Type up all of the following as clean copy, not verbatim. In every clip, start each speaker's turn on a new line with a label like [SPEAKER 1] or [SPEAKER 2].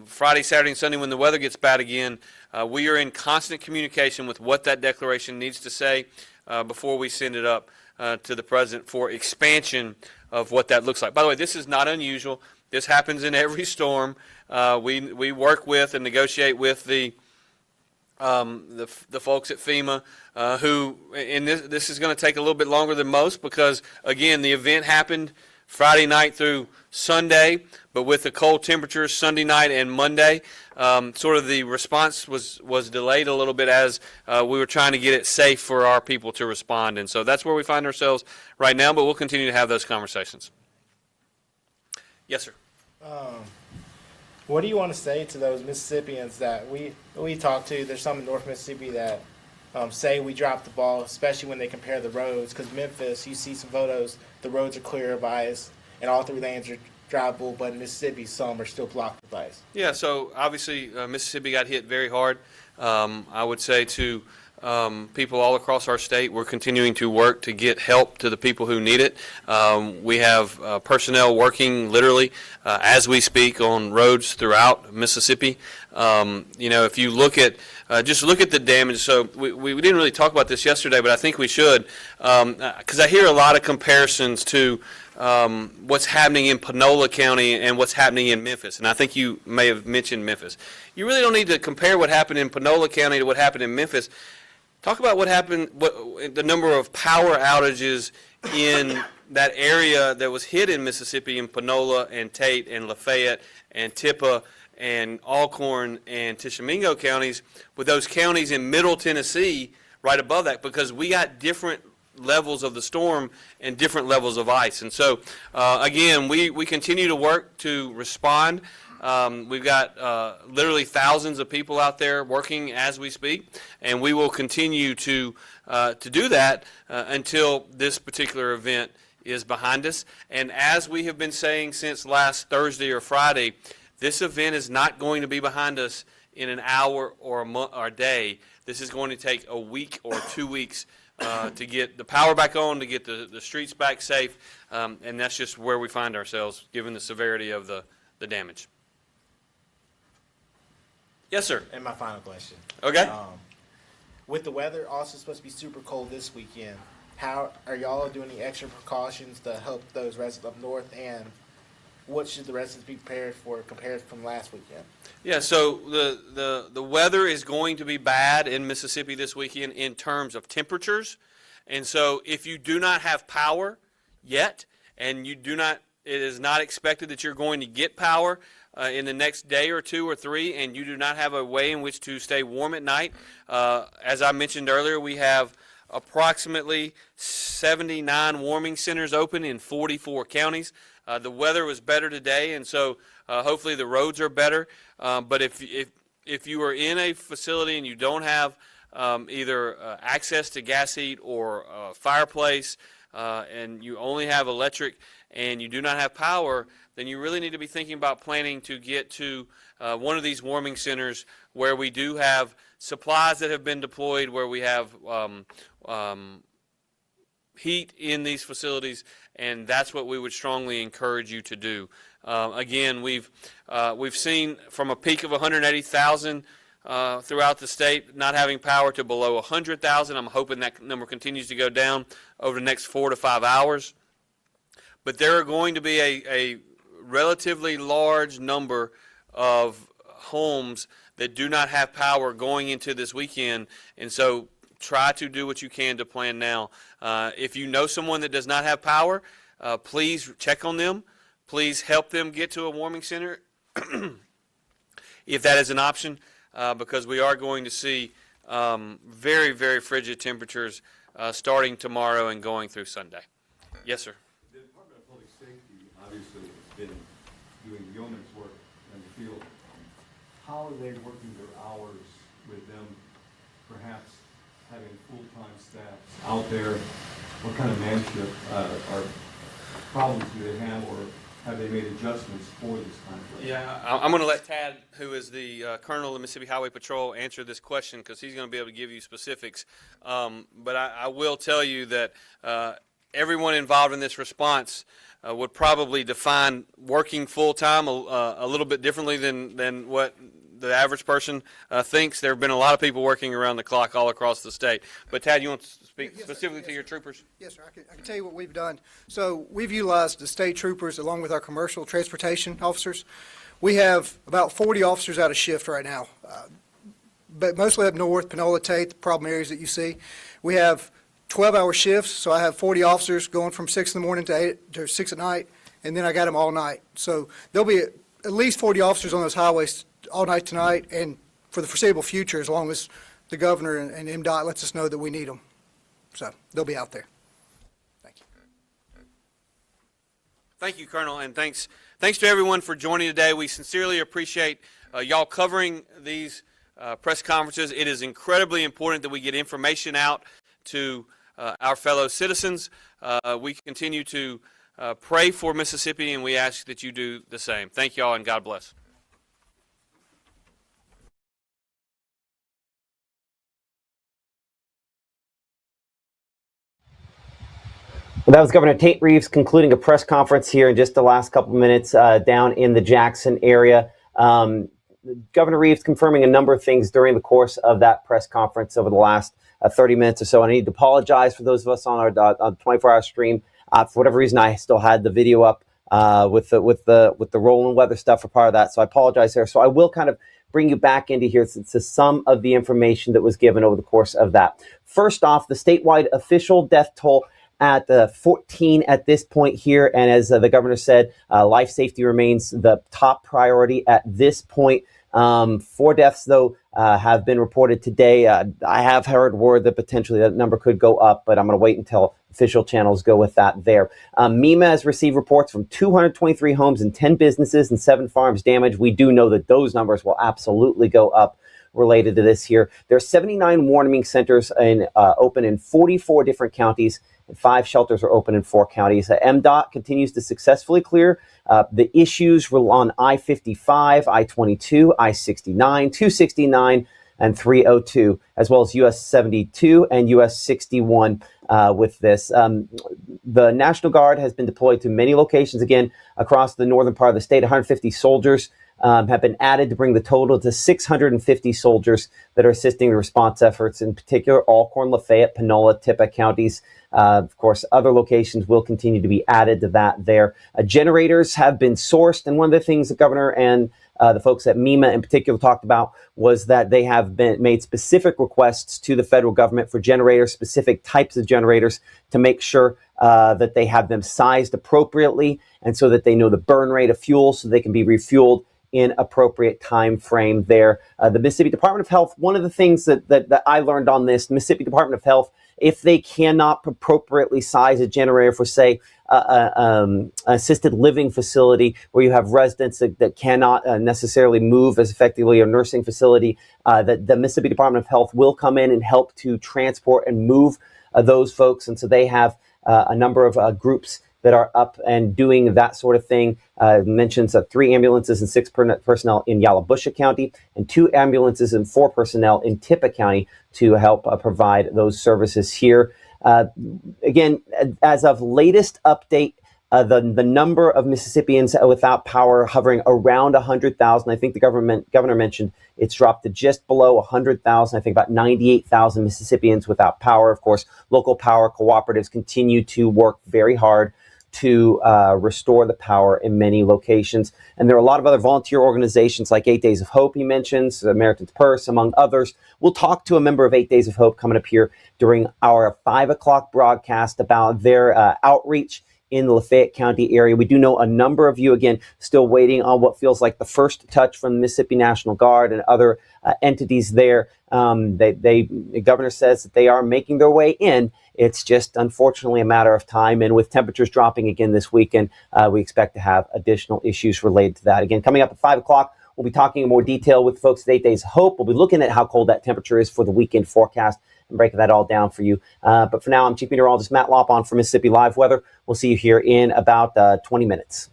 [SPEAKER 1] Friday, Saturday, and Sunday when the weather gets bad again, we are in constant communication with what that declaration needs to say before we send it up to the president for expansion of what that looks like. By the way, this is not unusual. This happens in every storm. We work with and negotiate with the folks at FEMA who, and this is going to take a little bit longer than most because, again, the event happened Friday night through Sunday, but with the cold temperatures Sunday night and Monday, sort of the response was delayed a little bit as we were trying to get it safe for our people to respond. And so that's where we find ourselves right now, but we'll continue to have those conversations. Yes, sir.
[SPEAKER 2] What do you want to say to those Mississippians that we talk to? There's some in North Mississippi that say we dropped the ball, especially when they compare the roads. Because Memphis, you see some photos, the roads are clear of ice, and all 3 lanes are drivable. But in Mississippi, some are still blocked with ice.
[SPEAKER 1] Yeah, so obviously Mississippi got hit very hard. I would say to people all across our state, we're continuing to work to get help to the people who need it. We have personnel working literally as we speak on roads throughout Mississippi. If you look at just look at the damage. So we didn't really talk about this yesterday, but I think we should because I hear a lot of comparisons to what's happening in Panola County and what's happening in Memphis. And I think you may have mentioned Memphis. You really don't need to compare what happened in Panola County to what happened in Memphis. Talk about what happened, the number of power outages in that area that was hit in Mississippi in Panola and Tate and Lafayette and Tippah and Alcorn and Tishomingo counties, with those counties in Middle Tennessee right above that, because we got different levels of the storm and different levels of ice. And so, again, we continue to work to respond. We've got literally thousands of people out there working as we speak, and we will continue to do that until this particular event is behind us. And as we have been saying since last Thursday or Friday, this event is not going to be behind us in an hour or a month or a day. This is going to take a week or 2 weeks to get the power back on, to get the streets back safe, and that's just where we find ourselves given the severity of the damage. Yes, sir.
[SPEAKER 2] And my final question.
[SPEAKER 1] Okay.
[SPEAKER 2] With the weather also supposed to be super cold this weekend, how are y'all doing any extra precautions to help those residents up north, and what should the residents be prepared for compared from last weekend?
[SPEAKER 1] Yeah, so the weather is going to be bad in Mississippi this weekend in terms of temperatures. And so if you do not have power yet, and it is not expected that you're going to get power in the next day or 2 or 3, and you do not have a way in which to stay warm at night, as I mentioned earlier, we have approximately 79 warming centers open in 44 counties. The weather was better today, and so hopefully the roads are better. But if you are in a facility and you don't have either access to gas heat or fireplace, and you only have electric and you do not have power, then you really need to be thinking about planning to get to one of these warming centers where we do have supplies that have been deployed, where we have heat in these facilities, and that's what we would strongly encourage you to do. Again, we've seen from a peak of 180,000 throughout the state not having power to below 100,000. I'm hoping that number continues to go down over the next 4 to 5 hours. But there are going to be a relatively large number of homes that do not have power going into this weekend, and so try to do what you can to plan now. If you know someone that does not have power, please check on them. Please help them get to a warming center if that is an option, because we are going to see very, very frigid temperatures starting tomorrow and going through Sunday. Yes, sir.
[SPEAKER 3] The Department of Public Safety obviously has been doing yeoman's work in the field. How are they working their hours with them, perhaps having full-time staff out there? What kind of manship or problems do they have, or have they made adjustments for this conflict?
[SPEAKER 1] Yeah, I'm going to let Tad, who is the Colonel of the Mississippi Highway Patrol, answer this question because he's going to be able to give you specifics. But I will tell you that everyone involved in this response would probably define working full-time a little bit differently than what the average person thinks. There have been a lot of people working around the clock all across the state. But Tad, you want to speak
[SPEAKER 4] Yes, sir.
[SPEAKER 1] specifically to
[SPEAKER 4] Yes,
[SPEAKER 1] your
[SPEAKER 4] sir.
[SPEAKER 1] troopers?
[SPEAKER 4] Yes, sir. I can tell you what we've done. So we've utilized the state troopers along with our commercial transportation officers. We have about 40 officers out of shift right now, but mostly up north, Panola, Tate, the problem areas that you see. We have 12-hour shifts, so I have 40 officers going from 6 in the morning to 6 at night, and then I got them all night. So there'll be at least 40 officers on those highways all night tonight and for the foreseeable future, as long as the governor and MDOT lets us know that we need them. So they'll be out there. Thank you.
[SPEAKER 1] Thank you, Colonel, and thanks to everyone for joining today. We sincerely appreciate y'all covering these press conferences. It is incredibly important that we get information out to our fellow citizens. We continue to pray for Mississippi, and we ask that you do the same. Thank y'all, and God bless.
[SPEAKER 5] Well, that was Governor Tate Reeves concluding a press conference here in just the last couple of minutes down in the Jackson area. Governor Reeves confirming a number of things during the course of that press conference over the last 30 minutes or so. And I need to apologize for those of us on our 24-hour stream. For whatever reason, I still had the video up with the rolling weather stuff for part of that. So I apologize there. So I will kind of bring you back into here to some of the information that was given over the course of that. First off, the statewide official death toll at 14 at this point here. And as the governor said, life safety remains the top priority at this point. 4 deaths, though, have been reported today. I have heard word that potentially that number could go up, but I'm going to wait until official channels go with that there. MEMA has received reports from 223 homes and 10 businesses and 7 farms damaged. We do know that those numbers will absolutely go up related to this here. There are 79 warming centers open in 44 different counties. 5 shelters are open in 4 counties. MDOT continues to successfully clear the issues on I-55, I-22, I-69, 269, and 302, as well as US 72 and US 61 with this. The National Guard has been deployed to many locations, again, across the northern part of the state. 150 soldiers have been added to bring the total to 650 soldiers that are assisting the response efforts, in particular Alcorn, Lafayette, Panola, Tippah counties. Of course, other locations will continue to be added to that there. Generators have been sourced, and one of the things the governor and the folks at MEMA in particular talked about was that they have been made specific requests to the federal government for generators, specific types of generators, to make sure that they have them sized appropriately and so that they know the burn rate of fuel so they can be refueled in appropriate time frame there. The Mississippi Department of Health, one of the things that I learned on this, the Mississippi Department of Health, if they cannot appropriately size a generator for, say, assisted living facility where you have residents that cannot necessarily move as effectively, or nursing facility, that the Mississippi Department of Health will come in and help to transport and move those folks. And so they have a number of groups that are up and doing that sort of thing. Mentions 3 ambulances and 6 personnel in Yalobusha County and 2 ambulances and 4 personnel in Tippah County to help provide those services here. Again, as of latest update, the number of Mississippians without power hovering around 100,000. I think the governor mentioned it's dropped to just below 100,000. I think about 98,000 Mississippians without power. Of course, local power cooperatives continue to work very hard to restore the power in many locations. And there are a lot of other volunteer organizations like 8 Days of Hope, he mentions, American's Purse, among others. We'll talk to a member of 8 Days of Hope coming up here during our 5 o'clock broadcast about their outreach in the Lafayette County area. We do know a number of you, again, still waiting on what feels like the first touch from the Mississippi National Guard and other entities there. The governor says that they are making their way in. It's just, unfortunately, a matter of time. And with temperatures dropping again this weekend, we expect to have additional issues related to that. Again, coming up at 5 o'clock, we'll be talking in more detail with folks at 8 Days of Hope. We'll be looking at how cold that temperature is for the weekend forecast and breaking that all down for you. But for now, I'm Chief Meteorologist Matt Lopp for Mississippi Live Weather. We'll see you here in about 20 minutes.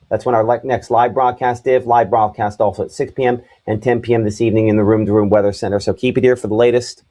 [SPEAKER 5] That's when our next live broadcast is. Live broadcast also at 6 p.m. and 10 p.m. this evening in the Room to Room Weather Center. So keep it here for the latest.